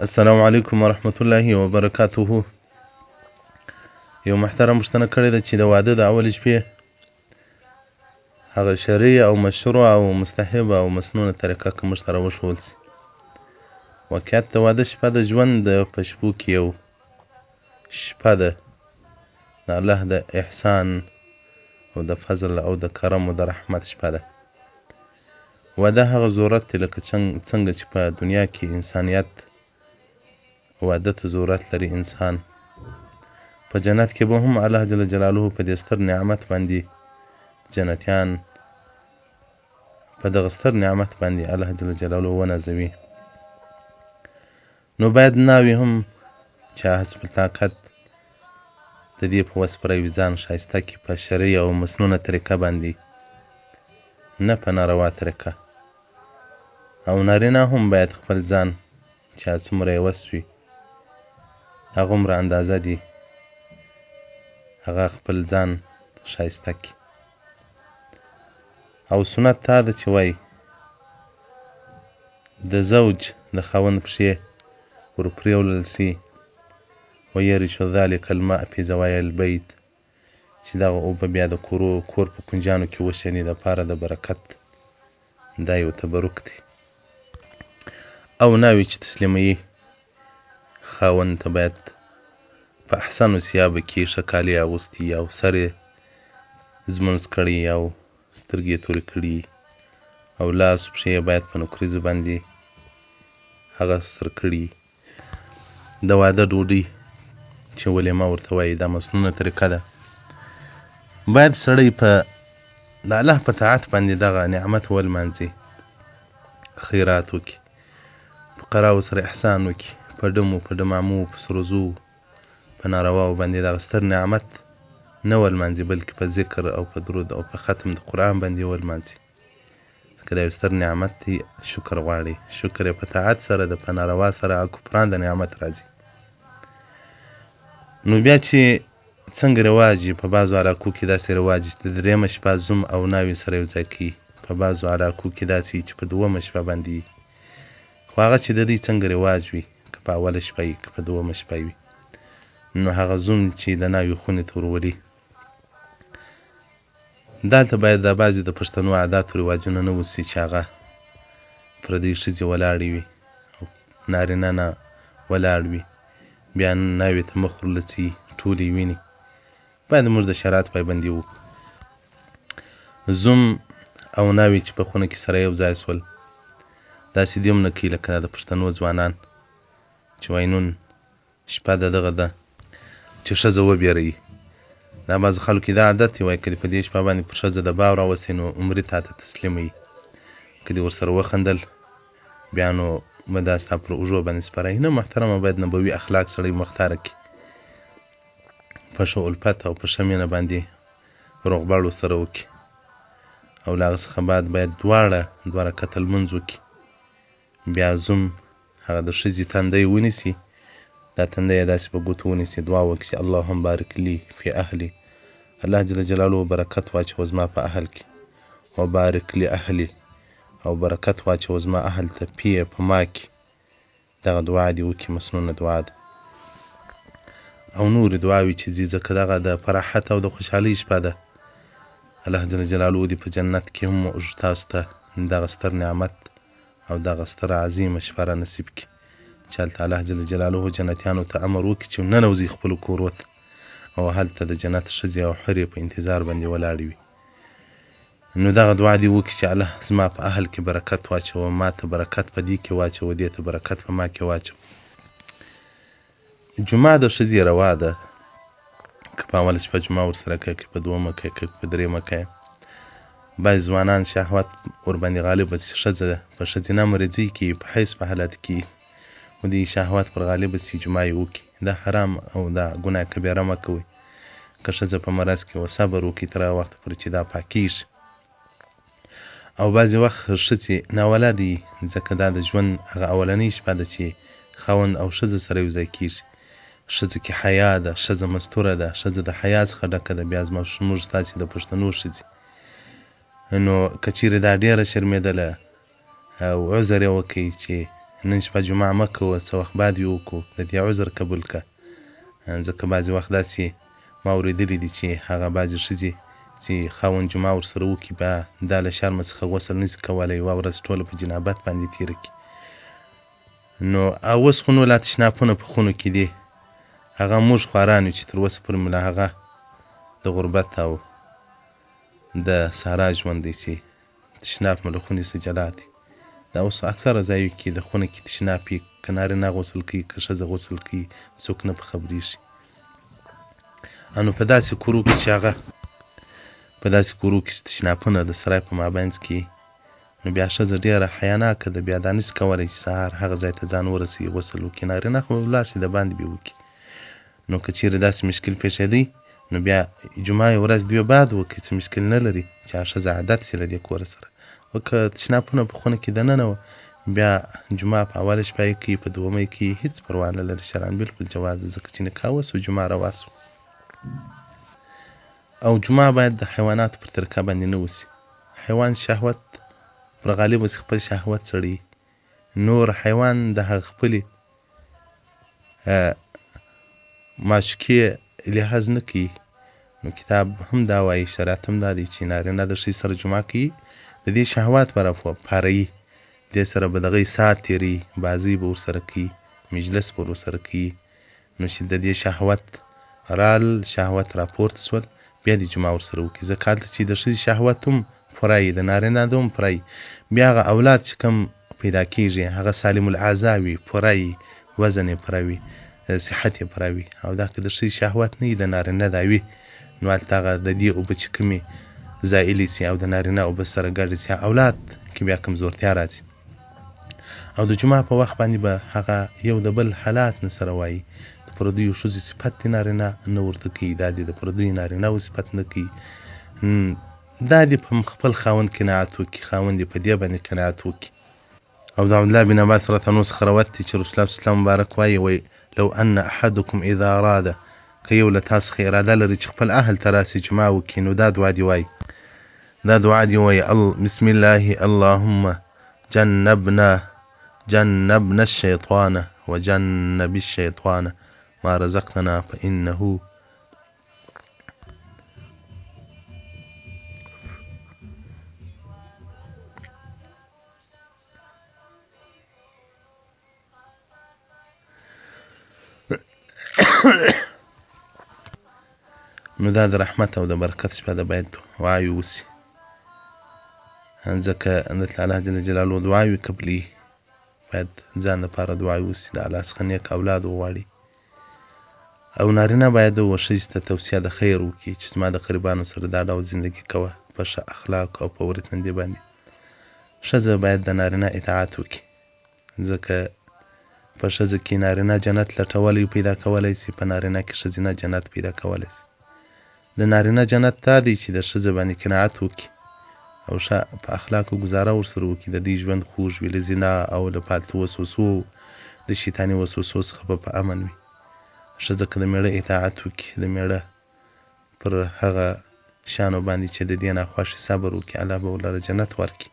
السلام علیکم ورحمت الله وبرکاته. یو محترم پوښتنه کړې ده چې د واده د اولې شپې هغه شرعي او مشروع او مستحب او مسنونه طریقه که موږ ته راوښودل سي. واقعیت د واده شپه د ژوند په شپو کې یو شپه ده د الله د احسان او د فضل او د کرم او د رحمت شپه ده. واده هغه ضرورت دی لکه څنګه چې په دنیا کې انسانیت واده ته ضرورت لري انسان، په جنت کې به هم الله جل جلاله په دې ستر نعمت باندې جنتیان په دغه ستر نعمت باندې الله جل جلاله ونازوي. نو باید ناوې هم چې حسب طاقت د دې په وس پروي ځان ښایسته کړي په شرعي او مسنونه طریقه باندې، نه په ناروا طریقه. او نارینه هم باید خپل ځان چې څومره یې وس وي هغومره اندازه دي هغه خپل ځان ښایسته کړي. او سنت دا ده چې وایي د زوج د خاوند پښې ورپرېولل سي ویرش ذلک الماء فی زوایا البیت، چې دغه اوبه بیا د کور په کنجانو کې وشیني دپاره د برکت. دا یو تبرک دی. او ناوې چې تسلیموي خاوند ته باید په احسنو ثیابو کې ښه کالي اغوستي او سر یې زمونځ کړی او سترګې یې تورې کړي او لاس پښې یې باید په نوکریزو باندې هغه ستر کړي. د واده ډوډۍ چې ولیمه ورته وایي دا مسنونه طریقه ده. باید سړی په د الله په طاعت باندې دغه نعمت ولمانځي، خیرات وکړي، فقراو سره احسان وکړي، په ډمو په ډمامو په سروزو په نارواو باندې دغه ستر نعمت نه ولمانځي بلکې په ذکر او په درود او په ختم د قرآن باندې ولمانځي، ځکه دا یو ستر نعمت دی. شکر غواړي، شکر یې په طاعت سره ده، په ناروا سره کفران د نعمت راځي. نو بیا چې څنګه رواج په بعضو علاقو کې داسې رواج چې د درېیمه شپه زوم او ناوې سره یو ځای کوي، په بعضو علاقو کې داسې چې په دومه شپه باندې خو هغه چې د دوی څنګه رواج وي، که په اوله شپه وي که په دومه شپه وي، نو هغه زوم چې د ناوې خونې ته ورولي دلته باید د بعضې د پښتنو عاداتو رواجونه نه اوسي چې هغه پردۍ ښځې ولاړې وي او نارینه نه ولاړ وي، بیا ناوې ته مخ ورلڅي ټولې ویني. باید موږ د شرایط پایبندي وکړو. زوم او ناوې چې په خونه کې سره یو ځای سول داسې دې هم نه کوي لکه د پښتنو ځوانان چې وایي نن شپه د دغه ده چې ښځه وبېروي. دا بعضو خلکو کې دا عادت دی، وایي که دې په دې شپه باندې پر ښځه د باو راوستی نو عمرې تا ته تسلیموي، که دې ورسره وخندل بیا نو به دا ستا پر اوږو باندې سپری. نه محترمه، باید نبوي اخلاق سړی مختاره کړي، په ښه الفت او په ښه مینه باندې روغبړ ورسره وکړي. او له هغه څخه بعد باید دوه رکعته لمونځ وکړي. بیا زوم هغه د ښځې تندی ونیسي، دا تندی یې داسې په ګوتو ونیسي، دعا وکړي چې اللهم بارک لی فی اهلي، الله جل جلاله برکت واچوه زما په اهل کې، و بارک لی اهلي، او برکت واچوه زما اهل ته فی په ما کې. دغه دعا دې وکړي، مسنونه دعا ده. او نورې دعاوې چې ځي ځکه دغه د فراحت او د خوشحالۍ شپه ده. الله جل جلاله دې په جنت کې هم موږ تاسو ته دغه ستر نعمت او دغه ستره عظیمه شپه را نصیب کړي چې هلته الله جل جلاله جنتیانو ته امر وکړي چې ننوځئ خپلو کورو ته او هلته د جنت ښځې او حورې په انتظار باندې ولاړې وي. نو دغه دعا دې وکړي چې الله زما په اهل کې برکت واچوه، ما ته برکت په دې کې واچوه، دې ته برکت په ما کې واچوه. جمعه د ښځې روا ده، که په اوله شپه جمعه ورسره کوي، که په دومه کوي، که په درېیمه کوي. بعضې ځوانان شهوت ورباندې غالبه چې ښځه په ښځینه مرضۍ کې په حیض په حالت کې و دې شهوت پر غالبه چې جمعه یې وکړي. دا حرام او دا ګناه کبیره مه کوئ. که ښځه په مرض کې و صبر وکړي تر هغه وخته پورې چې دا پاکېږي. او بعضې وخت ښځې ناولده وي، ځکه دا د ژوند هغه اولنۍ شپه ده چې خاوند او ښځه سره یو ځای کېږي. ښځه کې حیا ده، ښځه مستوره ده، ښځه د حیا څخه ډکه ده. بیا زموږ ستاسې د پښتنو ښځې نو که چیرې دا ډېره شرمېدله او عذر یې وکړي چې نن شپه جمعه مه کوه، څه وخت بعد یې وکړو، د دې عذر قبول که. ځکه بعضې وخت داسې ما اورېدلي دي چې هغه بعضې ښځې چې خاوند جمعه ورسره وکړي بیا دا له شرمه څخه غسل نشي کولی، یوه ورځ ټوله په جنابت باندې تېره کړي. نو اوس خو نو لا تشنافونه په خونو کې دي، هغه موږ خواران یو چې تر اوسه پورې مو له هغه د غربت او د صحرا ژوند دی چې تشناف مو له خونې څخه جلا دی. دا اوس اکثره ځایو کې د خونه کې تشناف وي، که نارینه غسل کوي که ښځه غسل کوي څوک نه په خبرېږي. نو په داسې کورو کې چې هغه په داسې کورو کې چې تشنافونه د سرای په مابینځ کې نو بیا ښځه ډېره حیاناکه ده، بیا دا نشي کولی چې سهار هغه ځای ته ځان ورسوي غسل وکړي. نارینه خو ولاړ شي د باندې به وکړي. نو که چېرې داسې مشکل پېښېدی نو بیا جمعه یې ورځ دوی بعد وکړي، څه مشکل نه لري چې هغه ښځه عادت شي له دې کوره سره. او که تشنافونه په خونه کې دننه وه بیا جمعه په اوله شپه یې کوي، په دومه یې کوي، هېڅ پروا نه لري، شرعاً بالکل جواز ده، ځکه چې نکاح وسو جمعه روا سو. او جمعه باید د حیواناتو پر طریقه باندې نه وسي. حیوان شهوت پر غالب وسي، خپل شهوت سړی، نور حیوان د هغه خپلې معشوقې لحاظ نه کوي. نو کتاب هم دا وایي، شریعت هم دا دی چې نارینه د ښځې سره جمعه کوي د دې شهوات به راپاروي، دې سره به د هغوی ساعت تېروي، بازۍ به ورسره کوي، مجلس به ورسره کوي. نو چې د دې شهوت رال شهوت راپورته سول بیا دې جمعه ورسره وکړي، ځکه هلته چې د ښځې شهوت هم پوره وي، د نارینه د هم پوره وي، بیا هغه اولاد چې کوم پیدا کېږي هغه سالم الاعضا وي، پوره وي، وزن یې پوره وي، صحت یې پوره وي. او دا که د ښځې شهوت نه وي د نارینه دا وي نو هلته هغه د دې اوبه چې کومې زایلې سي او د نارینه اوبه سره ګډې سي، اولاد کې بیا کمزورتیا راځي. او د جمعه په وخت باندې به هغه یو د بل حالات نه سره وایي. د پردیو ښځو صفت دې نارینه نه ورته کوي، دا دې د پردیو نارینهو صفت نه کوي، دا دې په خپل خاوند قناعت وکړي، خاوند دې په دې باندې قناعت وکړي. او د عبدالله بن عباس رضی الله عنه څخه روایت دی چې رسول الله صلی الله علیه وسلم مبارک وایي لو ان احدکم اذا اراد، که یو له تاسو څخه اراده لري چې خپل اهل ته راسي جمعه وکړي نو دا دعا دې وایي، دا دعا دې وایي بسم الله اللهم جنبنا الشیطان وجنب الشیطان ما رزقتنا فإنه نو دا د رحمت او د برکت شپه ده، باید دعاوې وسي، ځکه د الله جل جلاله دعاوې قبلېږي. باید ځان لپاره دعاوې وسي، د الله څخه نیک اولاد وغواړي. او نارینه باید ښځې ته توصیه د خیر وکړي چې زما د قریبانو سره دا ډول زندګي کوه په ښه اخلاقو او په ورتمندۍ باندې. ښځه باید د نارینه اطاعت وکړي، ځکه په ښځه کې نارینه جنت لټولی پیدا کولی سي، په نارینه کې ښځینه جنت پیدا کولی سي. د نارینه جنت دا دی چې د ښځه باندې قناعت وکړي او ښه په اخلاقو ګزاره ورسره وکړي، د دې ژوند خوږ وي، له زنا او له فالتو وسوسو د شیطاني وسوسو څخه به په امن وي. ښځه که د مېړه اطاعت وکړي، د مېړه پر هغه شیانو باندې چې د دې نه خوښ صبر وکړي، الله به ورله جنت ورکړي.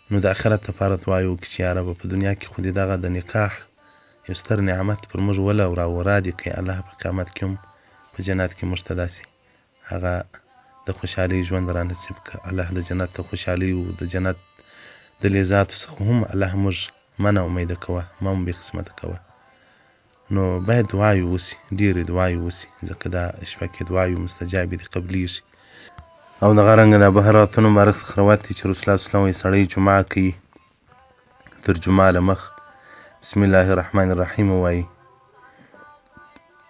نو د آخرت لپاره دعا یې وکړي چې یا ربه په دنیا کې خو دې دغه د نکاح یو ستر نعمت پر موږ راورا دې کړي، الله په قیامت کې هم په جنت کې موږ ته داسې هغه د خوشحالۍ ژوند را نصیب کړه. الله د جنت د خوشحالۍ او د جنت د لذاتو څخه هم الله موږ منع امیده کوه، ما هم بې قسمته کوه. نو باید دعاوې وسي، ډېرې دعاوې وسي، ځکه دا شپه کې دعاوې مستجابې دي، قبلېږي. او دغه رنګه د ابوهریرة مبارک څخه روایت دی چې رسول الله صلی الله علیه وسلم وایي سړی جمعه کوي، تر جمعه له مخ بسم الله الرحمن الرحیم ووایي،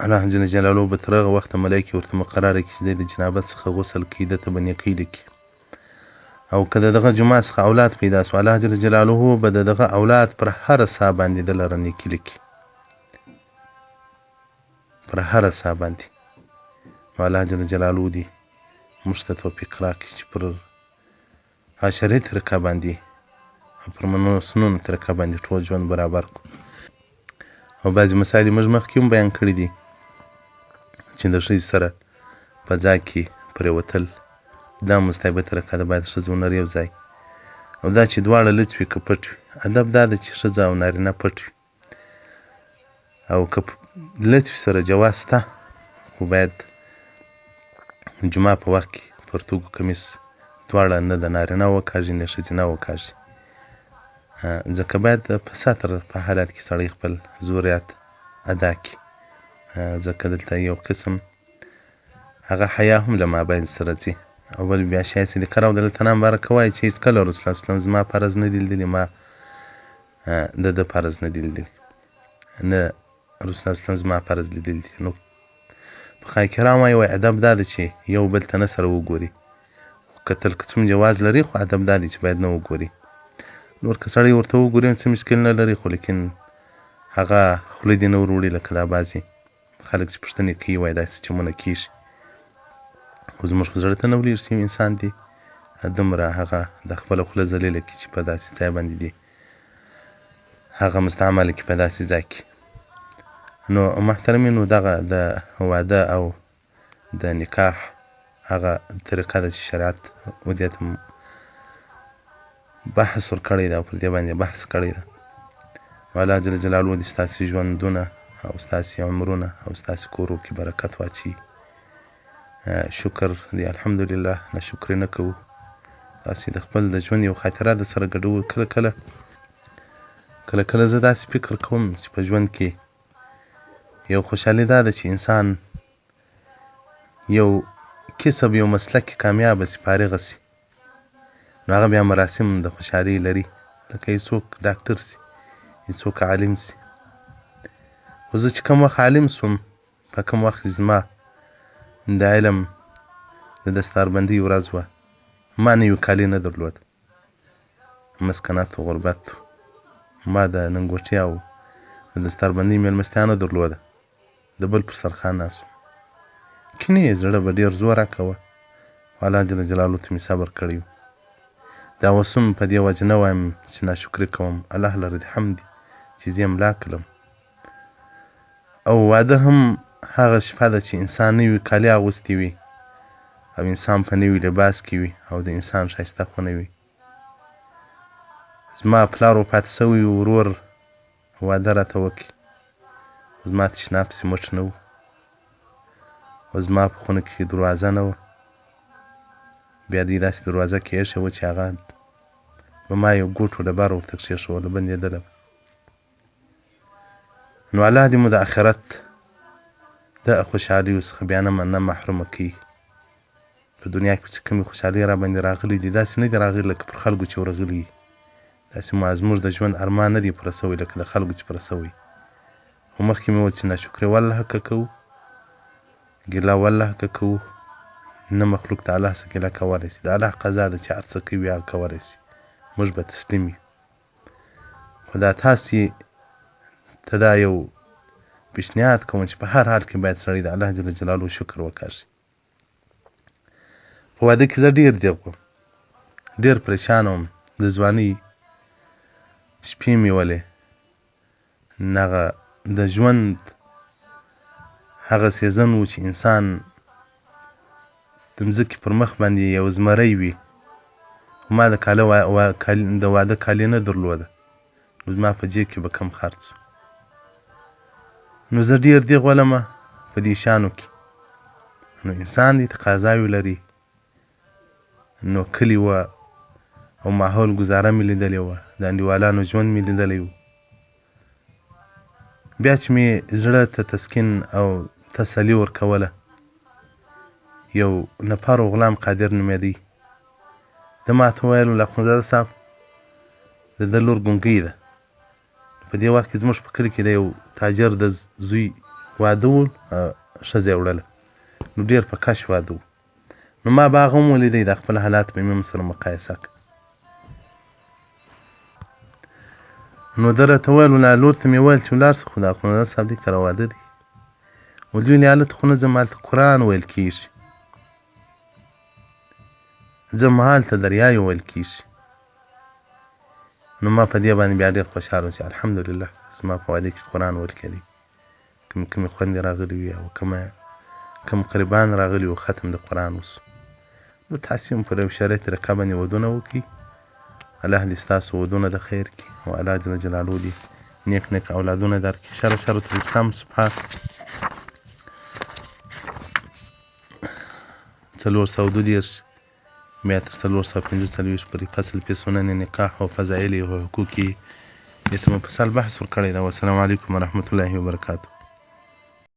الله جل جلاله به تر هغه وخته ملایکې ورته مقرره کړي چې دی د جنابت څخه غسل کوي، ده ته به نیکۍ لیکي. او که د دغه جمعه څخه اولاد پیدا سو، الله جل جلاله به د دغه اولاد پر هره ساه باندې د لره نیکي لیکي، پر هره ساه باندې. نو الله جل جلاله دې موږ ته توفیق راکړي چې پر عشري طریقه باندې او پر سنونو طریقه باندې ټول ژوند برابر کړو. او بعضې مسایل یې موږ مخکې هم بیان کړي دي چې د ښځې سره په ځای کې پرېوتل دا مستحبه طریقه ده، باید ښځه ونر یو ځای، او دا چې دواړه لڅ وي که پټ وي ادب دا ده چې ښځه او نارینه پټ وي او که لطف سره جواز شته خو باید جمعه په وخت کې پرتوګ و کمیس دواړه نه د نارینه وکاږي نه ښځینه وکاږي ځکه باید په ستر په حالت کې سړی خپل ضرورت ادا کړي ځکه دلته یو قسم هغه حیا هم له مابین سره ځي او بل بیا شایي صدیقه رضی الله مبارکه وایي چې هېڅکله رسول الله صلی الله علیه وسلم زما فرض نه دي لیدلي ما د ده فرض نه دي لیدلي نه رسول الله صلی الله علیه وسلم زما فرض لیدلي دي نو فقهای کرام وایي ادب دا ده چې یو بل ته نه سره وګوري کتل که څوم جواز لري خو ادب دا دی چې باید نه وګوري نور که سړی ورته وګوري څه مشکل نه لري خو لیکن هغه خوله دې نه ور وړي لکه دا بعضې خلک چې پوښتنې کوي وایي داسې چمونه کېږي خو زموږ خو زړه ته نه ولېږي چې انسان دی دومره هغه د خپله خوله ذلیله کړي چې په داسې ځای باندې دي هغه مستعمله کړي په داسې ځای کې نو محترمینو دغه د واده او د نکاح هغه طریقه ده چې شریعت ودې ته بحث ورکړی ده او پر دې باندې بحث کړی ده او الله جل جلاله دې ستاسې ژوندونه او ستاسې عمرونه او ستاسې کورو کې برکت واچوي شکر دی الحمدلله ناشکري نه کوو تاسې د خپل د ژوند یو خاطره د سره ګډوو کله کله زه داسې فکر کوم چې په ژوند کې یو خوشحالي دا ده چې انسان یو کسب یو مسلک کې کامیابه سي فارغه سي نو هغه بیا مراسم د خوشحالۍ لري لکه یو څوک ډاکټر سي یو څوک عالم سي خو زه چې کوم وخت عالم سوم په کوم وخت زما د علم د دستاربندۍ ورځ وه ما نوي کالي نه درلود مسکنت و غربت ما د ننګوټي او د دستاربندۍ مېلمستیا نه درلوده د بل پر سرخان ناست وم کینې زړه به ډېر زور راکوه الله جل جلاله ته مې صبر کړی و دا اوس هم په دې وجه نه وایم چې ناشکري کوم الله لره دې حمد چې زه یې ملا کړم او واده هم هغه شپه ده چې انسان نوي کالي اغوستي وي او انسان په نوي لباس کې وي او د انسان ښایسته خونه وي زما پلار وفاته سوی و ورور واده راته وکړي خو زما تشناب پسې مټ نه و او زما په خونه کې دروازه نه وه بیا دوی داسې دروازه کې ایښې وه چې هغه به ما یو ګوټ و ډبره ورته کښېښوله بندېدله نو الله دې مو د آخرت د خوشحالیو څخه بیا نه محرومه کوي په دنیا کې چې کومې خوشحالۍ را باندې راغلي دي داسې نه دي راغلي لکه پر خلکو چې ورغلي داسې زموږ د ژوند ارمان نه دی پوره سوی لکه د خلکو چې پوره سوی خو مخکې مې وویل چې ناشکري والله که کوو ګیله والله که کوو نه مخلوق د الله څخه ګیله کولی شي د الله قضا ده چې هر څه کوي هغه کولی شي موږ به تسلیم یو خو دا تاسې ته دا یو پیشنهاد کوم چې په هر حال کې باید سړی د الله جل جلاله شکر وکړي په واده کې زه ډېر دېغ وم ډېر پریشان وم د ځوانۍ شپې مې ولې هغه د ژوند هغه سیزن و چې انسان د مځکې پر مخ باندې یو زمری وي ما د واده کالي نه درلوده نو زما په جیب کې به کم خرڅ نو زه ډېر دېغ ولمه په دې شیانو کې نو انسان دې تقاضاوې لري نو کلي وه او ماحول ګزاره مې لیدلې وه د انډیوالانو ژوند مې لیدلی و بیا چې مې زړه ته تسکین او تسلي ورکوله یو نفر و غلام قادر نومېدی ده ماته ویل ول اخندزاده صاحب د ده لور ګونګۍ ده په دې وخت کې زموږ په کلي کې د یو تاجر د زوی واده و ښځه یې وړله نو ډېر په کش واده و نو ما به هغه هم ولیدی د خپل حالات به مې هم سره مقایسه کړه نو ده راته ویل ولا لور ته مې ویل چې ولاړ شه خو د اخندزاده صاحب دې کره واده دی ویل ویلې هلته خو نه ځم هلته قرآن ویل کېږي ځم هلته دریایو ویل کېږي نو ما په دې باندې بیا ډېر خوشحاله وم چې الحمدلله زما په واده کې قرآن ویل کېدی کومې خوندې راغلي وي او کوم قریبان راغلي وو ختم د قرآن وسو نو تاسې هم پر یو شرعي طریقه باندې ودونه وکړي الله دې ستاسو ودونه د خیر کړي او الله جل جلاله دې نیک نیک اولادونه درکړي. شرط الاسلام صفحه 432 بیا تر 445 پورې فصل په سنن نکاح او فضایل او حقوق یتیم فصل بحث ورکړی دی. والسلام علیکم ورحمة الله وبرکاته.